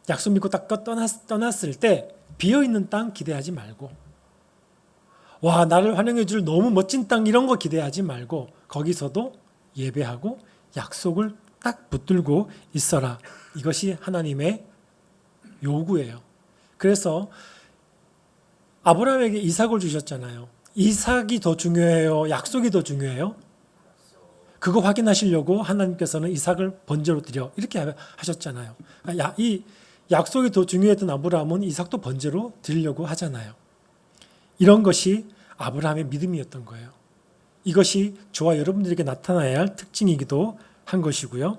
약속 믿고 딱 떠났을 때 비어있는 땅 기대하지 말고 와 나를 환영해 줄 너무 멋진 땅 이런 거 기대하지 말고 거기서도 예배하고 약속을 딱 붙들고 있어라. 이것이 하나님의 요구예요. 그래서 아브라함에게 이삭을 주셨잖아요. 이삭이 더 중요해요? 약속이 더 중요해요? 그거 확인하시려고 하나님께서는 이삭을 번제로 드려 이렇게 하셨잖아요. 이 약속이 더 중요했던 아브라함은 이삭도 번제로 드리려고 하잖아요. 이런 것이 아브라함의 믿음이었던 거예요. 이것이 저와 여러분들에게 나타나야 할 특징이기도 한 것이고요.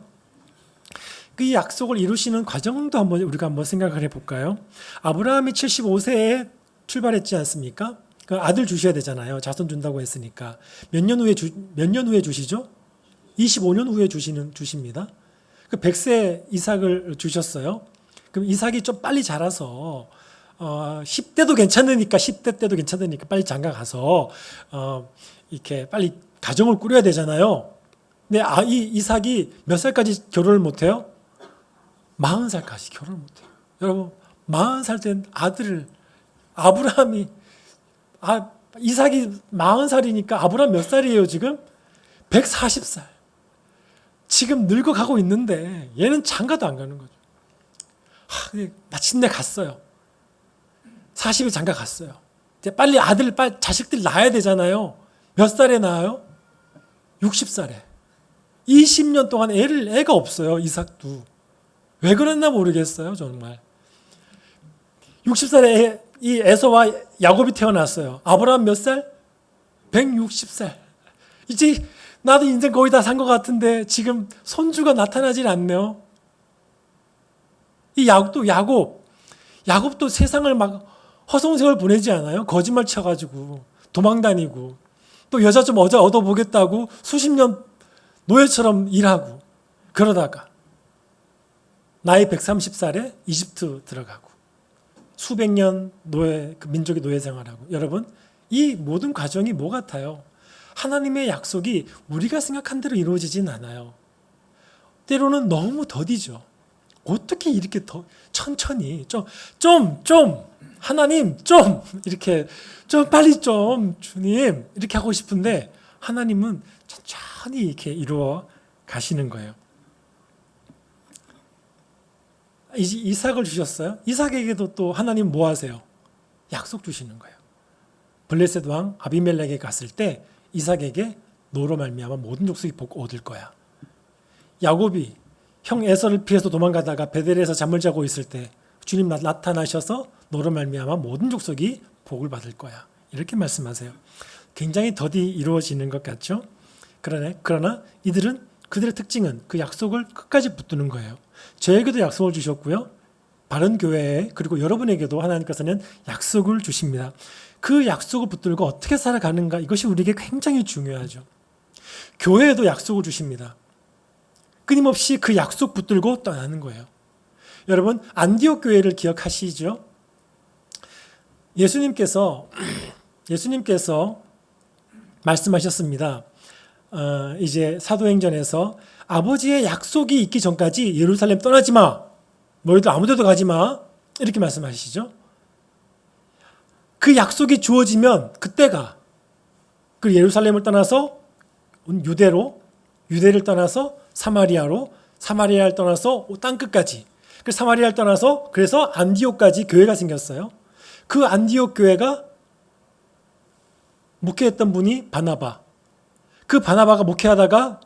그 약속을 이루시는 과정도 우리가 한번 생각을 해볼까요? 아브라함이 75세에 출발했지 않습니까? 그 아들 주셔야 되잖아요. 자손 준다고 했으니까. 몇 년 후에 주시죠? 25년 후에 주십니다. 그 100세 이삭을 주셨어요. 그럼 이삭이 좀 빨리 자라서 10대도 괜찮으니까 10대 때도 괜찮으니까 빨리 장가 가서 이렇게 빨리 가정을 꾸려야 되잖아요. 근데 이 이삭이 몇 살까지 결혼을 못 해요? 40살까지 결혼을 못 해요. 여러분 40살 된 아들을 아브라함이 이삭이 40살이니까 아브라함 몇 살이에요 지금? 140살. 지금 늙어가고 있는데 얘는 장가도 안 가는 거죠. 마침내 갔어요. 40에 장가 갔어요. 이제 빨리 자식들 낳아야 되잖아요. 몇 살에 낳아요? 60살에. 20년 동안 애가 없어요. 이삭도. 왜 그랬나 모르겠어요. 정말. 60살에 이 에서와 야곱이 태어났어요. 아브라함 몇 살? 160살. 이제 나도 인생 거의 다 산 것 같은데 지금 손주가 나타나질 않네요. 이 야곱도 세상을 막 허송세월 보내지 않아요? 거짓말 쳐가지고 도망다니고 또 여자 좀 얻어보겠다고 수십 년 노예처럼 일하고 그러다가 나이 130살에 이집트 들어가고 수백 년 그 민족의 노예 생활하고. 여러분, 이 모든 과정이 뭐 같아요? 하나님의 약속이 우리가 생각한 대로 이루어지진 않아요. 때로는 너무 더디죠. 어떻게 이렇게 더 천천히 하나님 이렇게 좀 빨리 주님 이렇게 하고 싶은데 하나님은 천천히 이렇게 이루어 가시는 거예요. 이삭을 주셨어요. 이삭에게도 또 하나님 뭐 하세요? 약속 주시는 거예요. 블레셋 왕 아비멜렉에 갔을 때 이삭에게 너로 말미암아 모든 족속이 복 얻을 거야. 야곱이 형 에서를 피해서 도망가다가 베델에서 잠을 자고 있을 때 주님 나타나셔서 너로 말미암아 모든 족속이 복을 받을 거야. 이렇게 말씀하세요. 굉장히 더디 이루어지는 것 같죠? 그러나 이들은 그들의 특징은 그 약속을 끝까지 붙드는 거예요. 저에게도 약속을 주셨고요. 바른 교회에 그리고 여러분에게도 하나님께서는 약속을 주십니다. 그 약속을 붙들고 어떻게 살아가는가 이것이 우리에게 굉장히 중요하죠. 교회에도 약속을 주십니다. 끊임없이 그 약속 붙들고 떠나는 거예요. 여러분 안디옥 교회를 기억하시죠? 예수님께서 말씀하셨습니다. 이제 사도행전에서 아버지의 약속이 있기 전까지 예루살렘 떠나지 마. 너희도 아무데도 가지 마. 이렇게 말씀하시죠. 그 약속이 주어지면 그때가 그 예루살렘을 떠나서 유대를 떠나서 사마리아로, 사마리아를 떠나서 땅끝까지, 그 사마리아를 떠나서 그래서 안디옥까지 교회가 생겼어요. 그 안디옥 교회가 목회했던 분이 바나바. 그 바나바가 목회하다가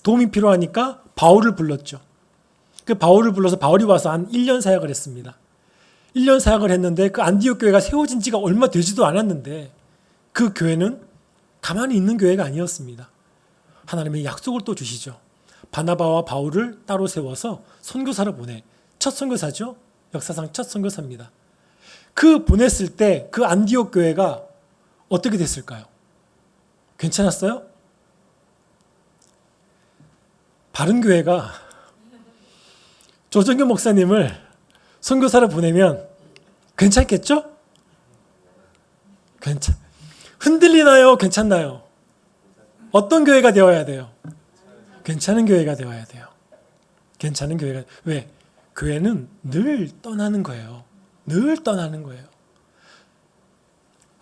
도움이 필요하니까 바울을 불렀죠. 그 바울을 불러서 바울이 와서 한 1년 사역을 했습니다. 1년 사역을 했는데 그 안디옥 교회가 세워진 지가 얼마 되지도 않았는데 그 교회는 가만히 있는 교회가 아니었습니다. 하나님의 약속을 또 주시죠. 바나바와 바울을 따로 세워서 선교사를 보내. 첫 선교사죠. 역사상 첫 선교사입니다. 그 보냈을 때 그 안디옥 교회가 어떻게 됐을까요? 괜찮았어요? 바른 교회가 조정규 목사님을 선교사를 보내면 괜찮겠죠? 흔들리나요? 괜찮나요? 어떤 교회가 되어야 돼요? 괜찮은 교회가 되어야 돼요. 괜찮은 교회가. 왜? 교회는 늘 떠나는 거예요. 늘 떠나는 거예요.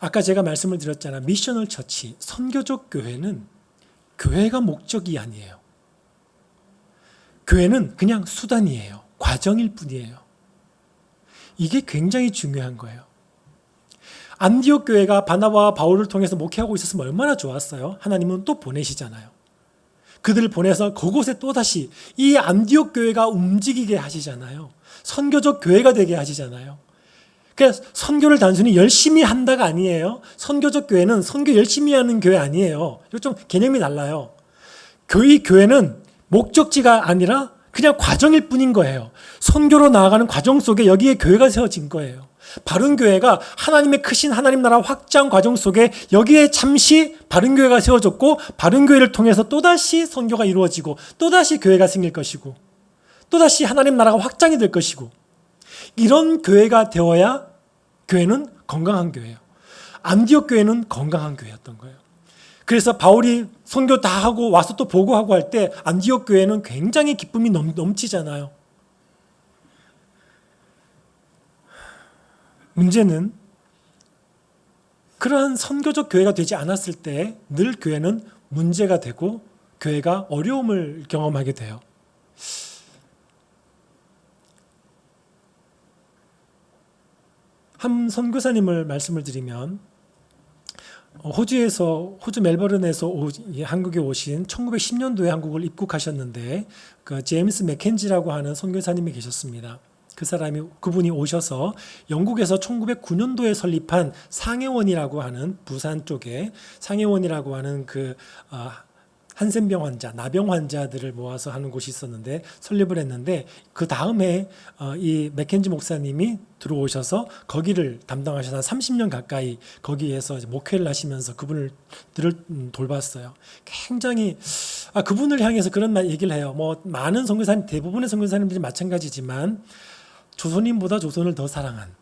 아까 제가 말씀을 드렸잖아요. 미셔널 처치, 선교적 교회는 교회가 목적이 아니에요. 교회는 그냥 수단이에요. 과정일 뿐이에요. 이게 굉장히 중요한 거예요. 안디옥 교회가 바나바와 바울을 통해서 목회하고 있었으면 얼마나 좋았어요. 하나님은 또 보내시잖아요. 그들을 보내서 그곳에 또다시 이 안디옥 교회가 움직이게 하시잖아요. 선교적 교회가 되게 하시잖아요. 그러니까 선교를 단순히 열심히 한다가 아니에요. 선교적 교회는 선교 열심히 하는 교회 아니에요. 이거 좀 개념이 달라요. 교회는 목적지가 아니라 그냥 과정일 뿐인 거예요. 선교로 나아가는 과정 속에 여기에 교회가 세워진 거예요. 바른 교회가 하나님의 크신 하나님 나라 확장 과정 속에 여기에 잠시 바른 교회가 세워졌고 바른 교회를 통해서 또다시 선교가 이루어지고 또다시 교회가 생길 것이고 또다시 하나님 나라가 확장이 될 것이고 이런 교회가 되어야 교회는 건강한 교회예요. 안디옥 교회는 건강한 교회였던 거예요. 그래서 바울이 선교 다 하고 와서 또 보고하고 할 때 안디옥 교회는 굉장히 기쁨이 넘치잖아요. 문제는 그러한 선교적 교회가 되지 않았을 때 늘 교회는 문제가 되고 교회가 어려움을 경험하게 돼요. 한 선교사님을 말씀을 드리면 호주 멜버른에서 한국에 오신 1910년도에 한국을 입국하셨는데 그 제임스 맥켄지라고 하는 선교사님이 계셨습니다. 그분이 오셔서 영국에서 1909년도에 설립한 상해원이라고 하는 부산 쪽에 상해원이라고 하는 한센병 환자, 나병 환자들을 모아서 하는 곳이 있었는데 설립을 했는데 그 다음에 이 맥켄지 목사님이 들어오셔서 거기를 담당하셔서 한 30년 가까이 거기에서 목회를 하시면서 그분을 돌봤어요. 굉장히 그분을 향해서 그런 얘기를 해요. 뭐 많은 선교사님, 대부분의 선교사님들이 마찬가지지만 조선인보다 조선을 더 사랑한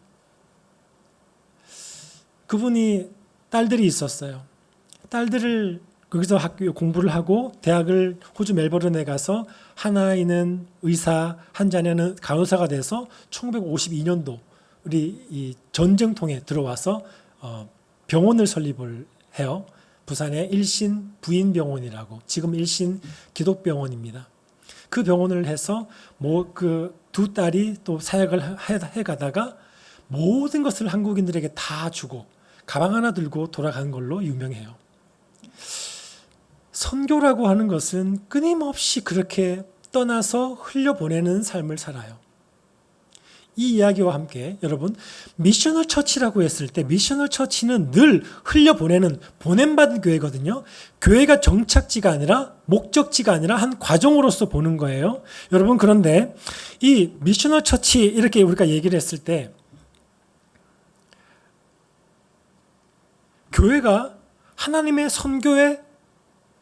그분이 딸들이 있었어요. 딸들을 거기서 학교 공부를 하고 대학을 호주 멜버른에 가서 하나이는 의사, 한 자녀는 간호사가 돼서 1952년도 우리 이 전쟁통에 들어와서 병원을 설립을 해요. 부산의 일신 부인병원이라고, 지금 일신 기독병원입니다. 그 병원을 해서 뭐 그 두 딸이 또 사역을 해 가다가 모든 것을 한국인들에게 다 주고 가방 하나 들고 돌아간 걸로 유명해요. 선교라고 하는 것은 끊임없이 그렇게 떠나서 흘려보내는 삶을 살아요. 이 이야기와 함께 여러분, 미셔널 처치라고 했을 때 미셔널 처치는 늘 흘려보내는, 보냄받은 교회거든요. 교회가 정착지가 아니라 목적지가 아니라 한 과정으로서 보는 거예요. 여러분, 그런데 이 미셔널 처치 이렇게 우리가 얘기를 했을 때 교회가 하나님의 선교의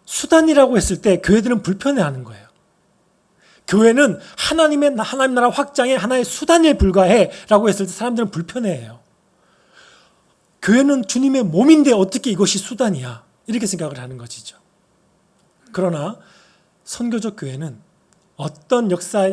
수단이라고 했을 때 교회들은 불편해하는 거예요. 교회는 하나님 나라 확장의 하나의 수단에 불과해 라고 했을 때 사람들은 불편해해요. 교회는 주님의 몸인데 어떻게 이것이 수단이야, 이렇게 생각을 하는 것이죠. 그러나 선교적 교회는 어떤 역사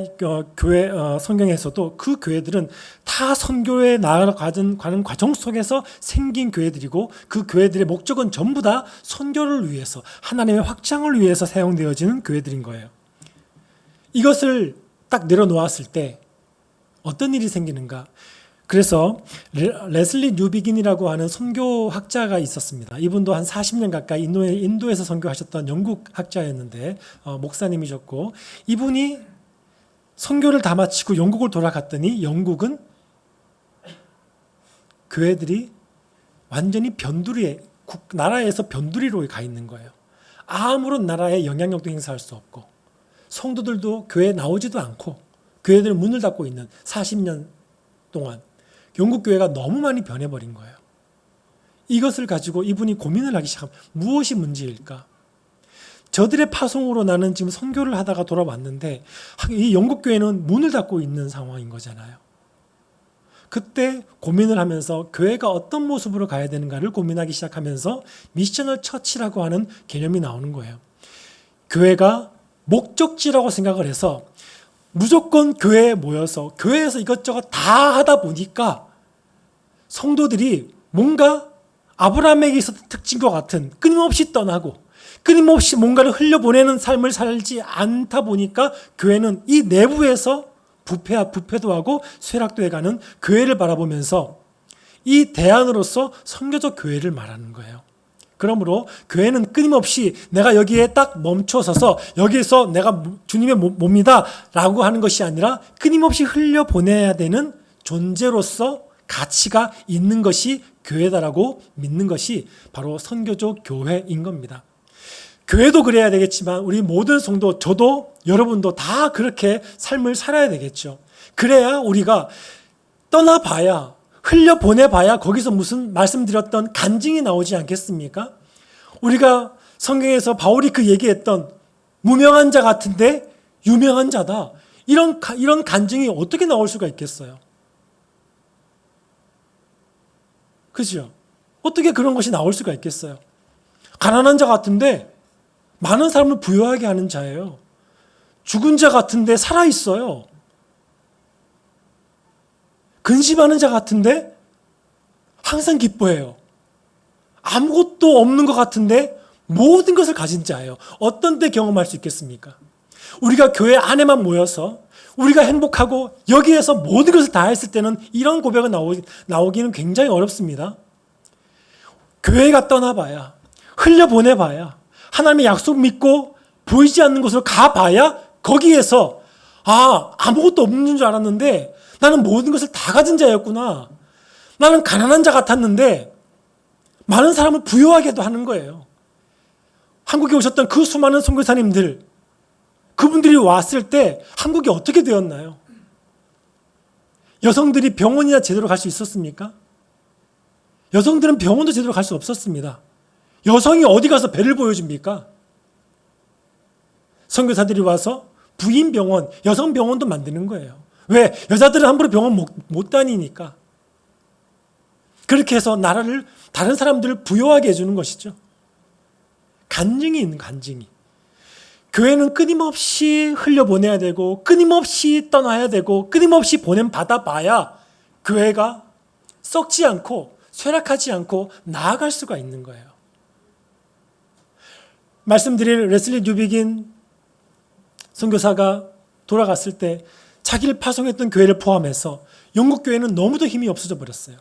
교회 성경에서도 그 교회들은 다 선교에 나아가는 과정 속에서 생긴 교회들이고, 그 교회들의 목적은 전부 다 선교를 위해서, 하나님의 확장을 위해서 사용되어지는 교회들인 거예요. 이것을 딱 내려놓았을 때 어떤 일이 생기는가? 그래서 레슬리 뉴비긴이라고 하는 선교학자가 있었습니다. 이분도 한 40년 가까이 인도에서 선교하셨던 영국 학자였는데 목사님이셨고, 이분이 선교를 다 마치고 영국을 돌아갔더니 영국은 교회들이 완전히 나라에서 변두리로 가 있는 거예요. 아무런 나라에 영향력도 행사할 수 없고, 성도들도 교회에 나오지도 않고, 교회들은 문을 닫고 있는 40년 동안 영국 교회가 너무 많이 변해버린 거예요. 이것을 가지고 이분이 고민을 하기 시작하면 무엇이 문제일까? 저들의 파송으로 나는 지금 선교를 하다가 돌아왔는데 이 영국 교회는 문을 닫고 있는 상황인 거잖아요. 그때 고민을 하면서 교회가 어떤 모습으로 가야 되는가를 고민하기 시작하면서 미셔널 처치라고 하는 개념이 나오는 거예요. 교회가 목적지라고 생각을 해서 무조건 교회에 모여서 교회에서 이것저것 다 하다 보니까 성도들이 뭔가 아브라함에게 있었던 특징과 같은 끊임없이 떠나고 끊임없이 뭔가를 흘려보내는 삶을 살지 않다 보니까 교회는 이 내부에서 부패도 하고 쇠락도 해가는 교회를 바라보면서 이 대안으로서 선교적 교회를 말하는 거예요. 그러므로 교회는 끊임없이 내가 여기에 딱 멈춰서서 여기에서 내가 주님의 몸이다 라고 하는 것이 아니라 끊임없이 흘려보내야 되는 존재로서 가치가 있는 것이 교회다라고 믿는 것이 바로 선교적 교회인 겁니다. 교회도 그래야 되겠지만 우리 모든 성도, 저도 여러분도 다 그렇게 삶을 살아야 되겠죠. 그래야 우리가 떠나봐야, 흘려보내봐야 거기서 무슨 말씀드렸던 간증이 나오지 않겠습니까? 우리가 성경에서 바울이 그 얘기했던 무명한 자 같은데 유명한 자다, 이런 간증이 어떻게 나올 수가 있겠어요? 그죠? 어떻게 그런 것이 나올 수가 있겠어요? 가난한 자 같은데 많은 사람을 부유하게 하는 자예요. 죽은 자 같은데 살아있어요. 근심하는 자 같은데 항상 기뻐해요. 아무것도 없는 것 같은데 모든 것을 가진 자예요. 어떤 때 경험할 수 있겠습니까? 우리가 교회 안에만 모여서 우리가 행복하고 여기에서 모든 것을 다 했을 때는 이런 고백은 나오기는 굉장히 어렵습니다. 교회가 떠나봐야, 흘려보내봐야, 하나님의 약속 믿고 보이지 않는 곳으로 가봐야 거기에서 아무것도 없는 줄 알았는데 나는 모든 것을 다 가진 자였구나. 나는 가난한 자 같았는데 많은 사람을 부유하게도 하는 거예요. 한국에 오셨던 그 수많은 선교사님들, 그분들이 왔을 때 한국이 어떻게 되었나요? 여성들이 병원이나 제대로 갈 수 있었습니까? 여성들은 병원도 제대로 갈 수 없었습니다. 여성이 어디 가서 배를 보여줍니까? 선교사들이 와서 부인 병원, 여성 병원도 만드는 거예요. 왜? 여자들은 함부로 병원 못 다니니까. 그렇게 해서 나라를, 다른 사람들을 부여하게 해주는 것이죠. 간증이 있는 간증이. 교회는 끊임없이 흘려보내야 되고 끊임없이 떠나야 되고 끊임없이 보냄 받아봐야 교회가 썩지 않고 쇠락하지 않고 나아갈 수가 있는 거예요. 말씀드린 레슬리 뉴비긴 선교사가 돌아갔을 때 자기를 파송했던 교회를 포함해서 영국 교회는 너무도 힘이 없어져 버렸어요.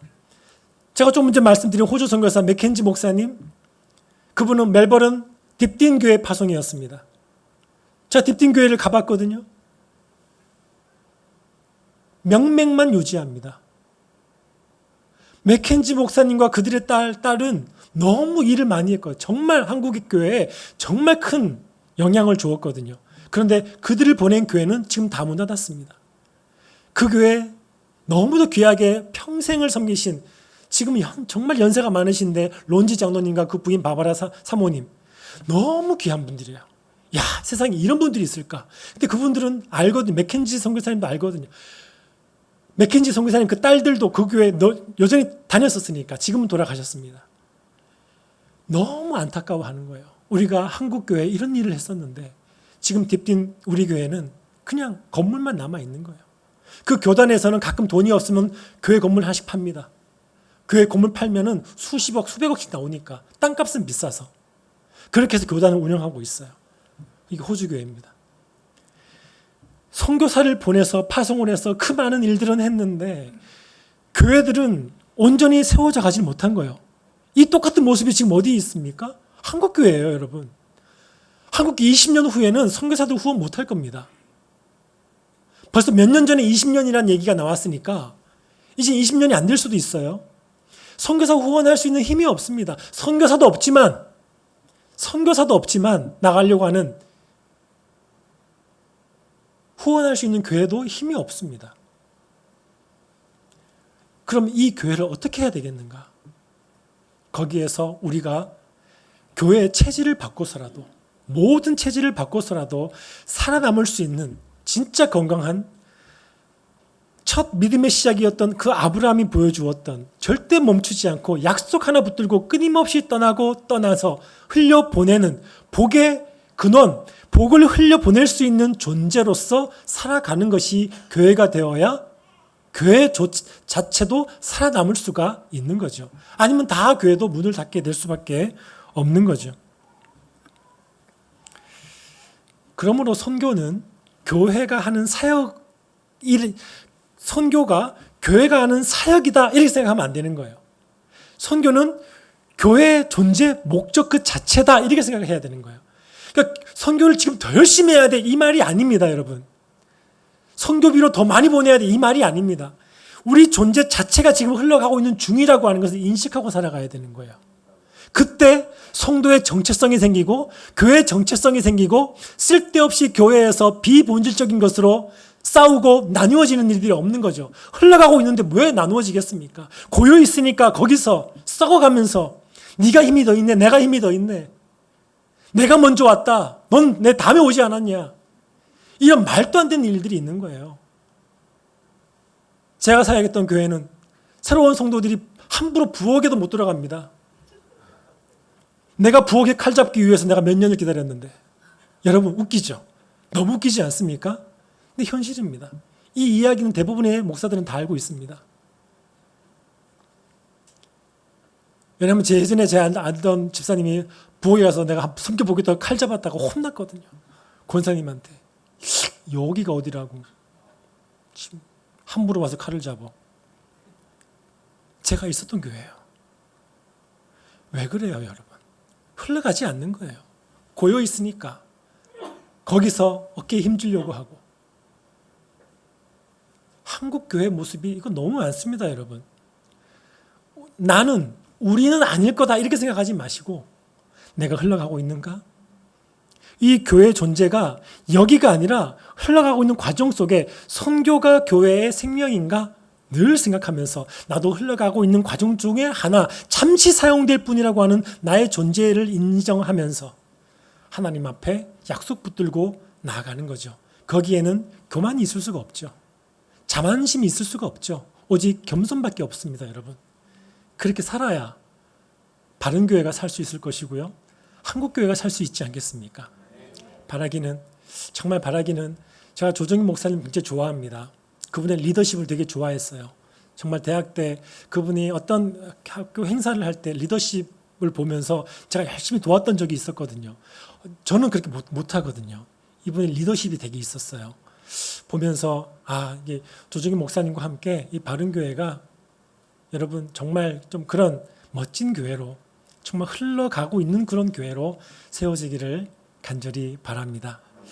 제가 좀 먼저 말씀드린 호주 선교사 맥켄지 목사님, 그분은 멜버른 딥딘 교회 파송이었습니다. 제가 딥딘 교회를 가봤거든요. 명맥만 유지합니다. 맥켄지 목사님과 그들의 딸은 너무 일을 많이 했거든요. 정말 한국의 교회에 정말 큰 영향을 주었거든요. 그런데 그들을 보낸 교회는 지금 다 문 닫았습니다. 그 교회 너무도 귀하게 평생을 섬기신, 지금 정말 연세가 많으신데 론지 장로님과 그 부인 바바라 사모님, 너무 귀한 분들이에요. 야, 세상에 이런 분들이 있을까? 근데 그분들은 알거든요. 맥켄지 선교사님도 알거든요. 맥켄지 선교사님 그 딸들도 그 교회 여전히 다녔었으니까 지금은 돌아가셨습니다. 너무 안타까워하는 거예요. 우리가 한국 교회에 이런 일을 했었는데 지금 딥딘 우리 교회는 그냥 건물만 남아 있는 거예요. 그 교단에서는 가끔 돈이 없으면 교회 건물 하나씩 팝니다. 교회 건물 팔면은 수십억, 수백억씩 나오니까 땅값은 비싸서 그렇게 해서 교단을 운영하고 있어요. 이게 호주 교회입니다. 선교사를 보내서 파송을 해서 그 많은 일들은 했는데 교회들은 온전히 세워져 가지 못한 거예요. 이 똑같은 모습이 지금 어디 있습니까? 한국 교회예요, 여러분. 한국이 20년 후에는 선교사들 후원 못할 겁니다. 벌써 몇 년 전에 20년이라는 얘기가 나왔으니까 이제 20년이 안 될 수도 있어요. 선교사 후원할 수 있는 힘이 없습니다. 선교사도 없지만 나가려고 하는, 후원할 수 있는 교회도 힘이 없습니다. 그럼 이 교회를 어떻게 해야 되겠는가? 거기에서 우리가 교회의 체질을 바꿔서라도, 모든 체질을 바꿔서라도 살아남을 수 있는 진짜 건강한 첫 믿음의 시작이었던 그 아브라함이 보여주었던 절대 멈추지 않고 약속 하나 붙들고 끊임없이 떠나서 흘려보내는 복의 근원, 복을 흘려보낼 수 있는 존재로서 살아가는 것이 교회가 되어야 교회 자체도 살아남을 수가 있는 거죠. 아니면 다 교회도 문을 닫게 될 수밖에 없는 거죠. 그러므로 선교는 교회가 하는 선교가 교회가 하는 사역이다 이렇게 생각하면 안 되는 거예요. 선교는 교회의 존재 목적 그 자체다 이렇게 생각해야 되는 거예요. 그러니까 선교를 지금 더 열심히 해야 돼 이 말이 아닙니다, 여러분. 선교비로 더 많이 보내야 돼 이 말이 아닙니다. 우리 존재 자체가 지금 흘러가고 있는 중이라고 하는 것을 인식하고 살아가야 되는 거예요. 그때 성도의 정체성이 생기고 교회의 정체성이 생기고 쓸데없이 교회에서 비본질적인 것으로 싸우고 나누어지는 일들이 없는 거죠. 흘러가고 있는데 왜 나누어지겠습니까? 고여 있으니까 거기서 썩어가면서 네가 힘이 더 있네, 내가 힘이 더 있네, 내가 먼저 왔다, 넌 내 다음에 오지 않았냐, 이런 말도 안 되는 일들이 있는 거예요. 제가 사역했던 교회는 새로운 성도들이 함부로 부엌에도 못 들어갑니다. 내가 부엌에 칼 잡기 위해서 내가 몇 년을 기다렸는데, 여러분 웃기죠? 너무 웃기지 않습니까? 근데 현실입니다. 이 이야기는 대부분의 목사들은 다 알고 있습니다. 왜냐하면 예전에 제가 알던 집사님이 부엌에 가서 내가 성격 보겠다고 칼 잡았다고 혼났거든요. 권사님한테. 여기가 어디라고. 지금 함부로 와서 칼을 잡아. 제가 있었던 교회예요. 왜 그래요, 여러분? 흘러가지 않는 거예요. 고여 있으니까 거기서 어깨에 힘주려고 하고. 한국 교회 모습이 이거 너무 많습니다, 여러분. 우리는 아닐 거다 이렇게 생각하지 마시고 내가 흘러가고 있는가? 이 교회의 존재가 여기가 아니라 흘러가고 있는 과정 속에 선교가 교회의 생명인가? 늘 생각하면서 나도 흘러가고 있는 과정 중에 하나, 잠시 사용될 뿐이라고 하는 나의 존재를 인정하면서 하나님 앞에 약속 붙들고 나아가는 거죠. 거기에는 교만이 있을 수가 없죠. 자만심이 있을 수가 없죠. 오직 겸손밖에 없습니다, 여러분. 그렇게 살아야 바른교회가 살 수 있을 것이고요. 한국교회가 살 수 있지 않겠습니까? 정말 바라기는 제가 조정인 목사님 굉장히 좋아합니다. 그분의 리더십을 되게 좋아했어요. 정말 대학 때 그분이 어떤 학교 행사를 할 때 리더십을 보면서 제가 열심히 도왔던 적이 있었거든요. 저는 그렇게 못하거든요. 이분의 리더십이 되게 있었어요. 보면서 이게 조정인 목사님과 함께 이 바른교회가 여러분 정말 좀 그런 멋진 교회로 정말 흘러가고 있는 그런 교회로 세워지기를 간절히 바랍니다.